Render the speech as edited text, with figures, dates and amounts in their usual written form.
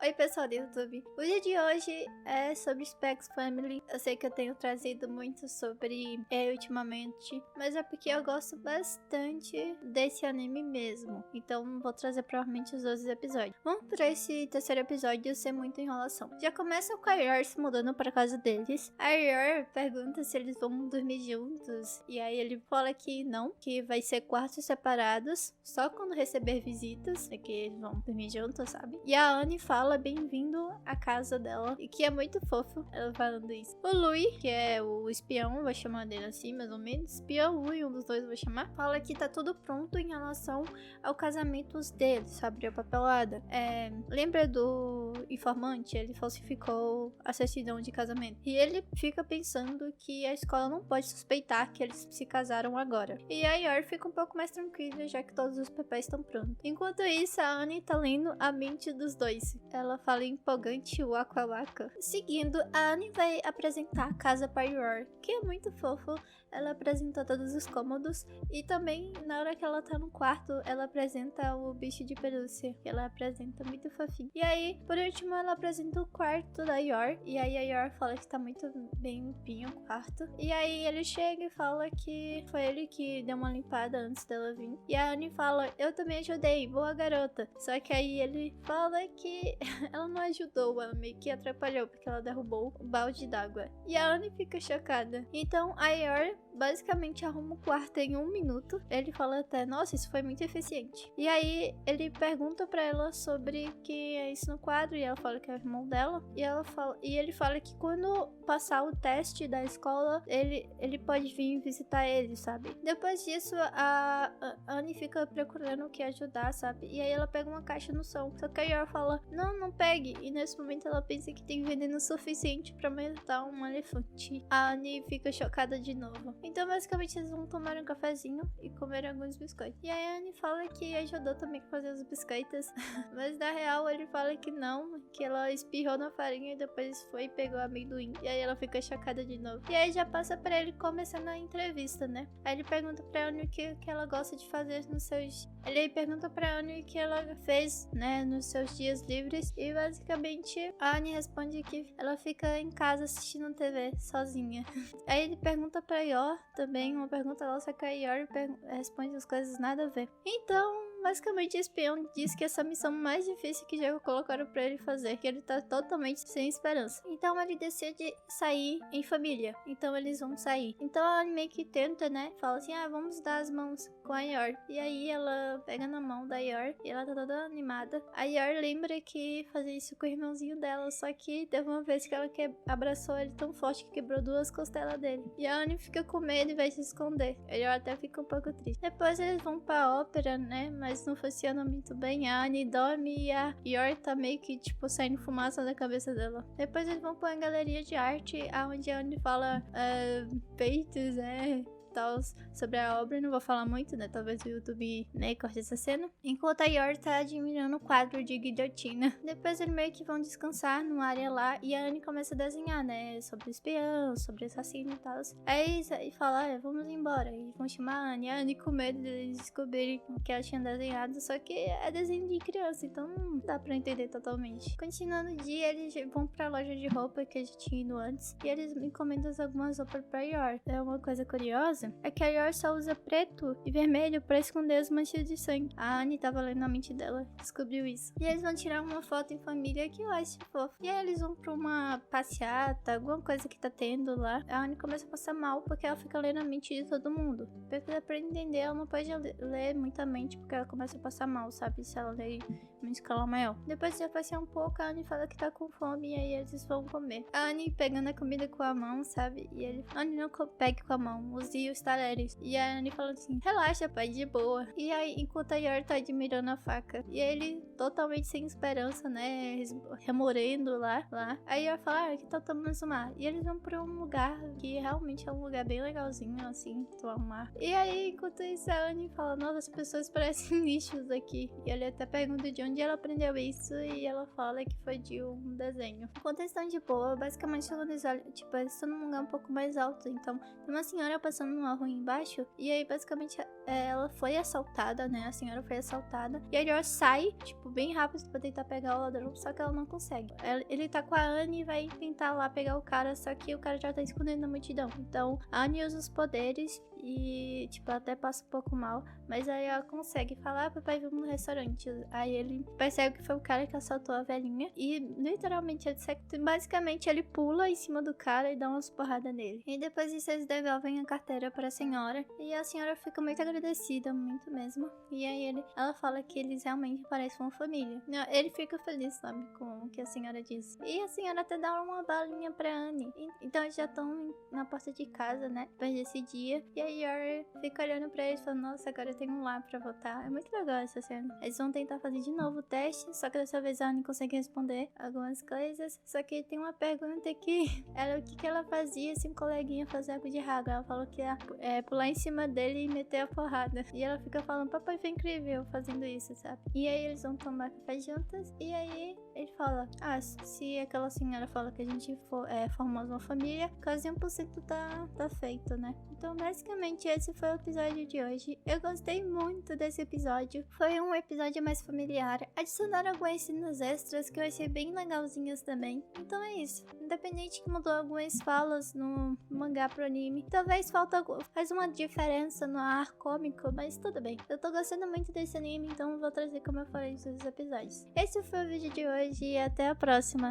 Oi pessoal do YouTube, o dia de hoje é sobre Spy x Family. Eu sei que eu tenho trazido muito sobre ele ultimamente, mas é porque eu gosto bastante desse anime mesmo. Então vou trazer provavelmente os 12 episódios. Vamos para esse terceiro episódio sem muita enrolação. Já começa com a Yor se mudando para casa deles. A Yor pergunta se eles vão dormir juntos, e aí ele fala que não, que vai ser quartos separados, só quando receber visitas, é que eles vão dormir juntos, sabe? E a Annie fala bem-vindo à casa dela, e que é muito fofo ela falando isso. O Louis, que é o espião, vou chamar dele assim, mais ou menos, espião Louis, um dos dois vou chamar, fala que tá tudo pronto em relação ao casamento deles, abriu a papelada. Lembra do informante? Ele falsificou a certidão de casamento. E ele fica pensando que a escola não pode suspeitar que eles se casaram agora. E a Yor fica um pouco mais tranquila, já que todos os papéis estão prontos. Enquanto isso, a Annie tá lendo a mente dos dois. Ela fala empolgante Waka Waka. Seguindo, a Annie vai apresentar a casa para Yor, que é muito fofo. Ela apresenta todos os cômodos e também, na hora que ela tá no quarto, ela apresenta o bicho de pelúcia, que ela apresenta muito fofinho. E aí, por último, ela apresenta o quarto da Yor, e aí a Yor fala que tá muito bem limpinho o quarto. E aí ele chega e fala que foi ele que deu uma limpada antes dela vir. E a Annie fala, eu também ajudei, boa garota. Só que aí ele fala que ela não ajudou, ela meio que atrapalhou, porque ela derrubou o balde d'água. E a Annie fica chocada. Então a Yor basicamente arruma o quarto em 1 minuto. Ele fala até, nossa, isso foi muito eficiente. E aí ele pergunta pra ela sobre que é isso no quadro, e ela fala que é o irmão dela. E ele fala que quando passar o teste da escola, ele pode vir visitar ele, sabe? Depois disso, a Annie fica procurando o que ajudar, sabe? E aí ela pega uma caixa no som. Só que a Yor fala, não pegue. E nesse momento ela pensa que tem veneno suficiente pra matar um elefante. A Annie fica chocada de novo. Então basicamente eles vão tomar um cafezinho e comer alguns biscoitos. E a Annie fala que ajudou também a fazer os biscoitos. Mas na real ele fala que não, que ela espirrou na farinha e depois foi e pegou amendoim. E aí ela fica chocada de novo. E aí já passa pra ele começando a entrevista, né? Aí ele pergunta pra Annie o que ela gosta de fazer nos seus... Ele pergunta pra Annie o que ela fez, né, nos seus dias livres. E basicamente a Annie responde que ela fica em casa assistindo TV sozinha. Aí ele pergunta pra Yor também, uma pergunta lá, só que a Yor responde as coisas nada a ver. Então, basicamente, o espião diz que essa missão mais difícil que já colocaram pra ele fazer, que ele tá totalmente sem esperança. Então ele decide sair em família. Então eles vão sair. Então ela meio que tenta, né? Fala assim, vamos dar as mãos com a Yor. E aí ela pega na mão da Yor e ela tá toda animada. A Yor lembra que fazia isso com o irmãozinho dela, só que teve uma vez que ela abraçou ele tão forte que quebrou 2 costelas dele. E a Annie fica com medo e vai se esconder. A Yor até fica um pouco triste. Depois eles vão pra ópera, né? Mas não funciona muito bem. A Annie dorme e a Yor tá meio que, tipo, saindo fumaça da cabeça dela. Depois eles vão pra uma galeria de arte, onde a Annie fala peitos, tal, sobre a obra. Não vou falar muito, né? Talvez o YouTube, né, corte essa cena. Enquanto a Yor tá admirando o quadro de guilhotina. Depois eles meio que vão descansar numa área lá e a Annie começa a desenhar, né? Sobre o espião, sobre o assassino e tal. Aí fala, vamos embora. E vão chamar a Annie. A Annie com medo de eles descobrirem o que ela tinha desenhado. Só que é desenho de criança, então não dá pra entender totalmente. Continuando o dia, eles vão pra loja de roupa que a gente tinha ido antes. E eles encomendam algumas roupas pra Yor. É uma coisa curiosa é que a Yor só usa preto e vermelho pra esconder as manchas de sangue. A Annie tava lendo na mente dela, descobriu isso. E eles vão tirar uma foto em família que eu acho fofo. E aí eles vão pra uma passeata, alguma coisa que tá tendo lá. A Annie começa a passar mal porque ela fica lendo a mente de todo mundo. Porque pra entender, ela não pode ler muita mente porque ela começa a passar mal, sabe? Se ela ler uma escala maior. Depois de passear um pouco, a Annie fala que tá com fome e aí eles vão comer. A Annie pegando a comida com a mão, sabe? E ele, Annie, não pegue com a mão, use os talheres. E a Annie falando assim, relaxa, pai, de boa. E aí, enquanto a Yor tá admirando a faca, e ele totalmente sem esperança, né, remorendo lá. Aí a Yor fala, que tá tomando esse mar? E eles vão pra um lugar que realmente é um lugar bem legalzinho, assim, tomar um mar. E aí, enquanto isso, a Annie fala, nossa, as pessoas parecem lixos aqui. E ele até pergunta de onde ela aprendeu isso, e ela fala que foi de um desenho. Enquanto eles estão de boa, basicamente, eles estão num lugar um pouco mais alto. Então, tem uma senhora passando numa rua embaixo, e aí basicamente ela foi assaltada, né? A senhora foi assaltada, e a Yor sai, tipo, bem rápido pra tentar pegar o ladrão, só que ela não consegue. Ele tá com a Annie e vai tentar lá pegar o cara, só que o cara já tá escondendo na multidão. Então, a Annie usa os poderes e, tipo, ela até passa um pouco mal, mas aí ela consegue falar, papai, vamos no restaurante. Aí ele percebe que foi o cara que assaltou a velhinha e literalmente basicamente ele pula em cima do cara e dá umas porradas nele. E depois disso eles devolvem a carteira para a senhora e a senhora fica muito agradecida, muito mesmo. E aí ela fala que eles realmente parecem uma família. Ele fica feliz, sabe, com o que a senhora disse. E a senhora até dá uma balinha pra Annie. Então eles já estão na porta de casa, né, depois desse dia. E aí Yor fica olhando pra eles e fala, nossa, agora eu tenho um lar pra votar. É muito legal essa cena. Eles vão tentar fazer de novo o teste, só que dessa vez a Annie consegue responder algumas coisas. Só que tem uma pergunta que era o que ela fazia se um coleguinha fazer algo de errado. Ela falou que ia pular em cima dele e meter a porrada. E ela fica falando, papai, foi incrível fazendo isso, sabe? E aí eles vão tomar café juntas. E aí ele fala, se aquela senhora fala que a gente formamos uma família, quase 1% tá feito, né? Então, basicamente, esse foi o episódio de hoje. Eu gostei muito desse episódio. Foi um episódio mais familiar. Adicionaram algumas cenas extras que eu achei bem legalzinhas também. Então é isso. Independente que mudou algumas falas no mangá pro anime, talvez faz uma diferença no ar cômico, mas tudo bem. Eu tô gostando muito desse anime, então vou trazer como eu falei nos episódios. Esse foi o vídeo de hoje e até a próxima.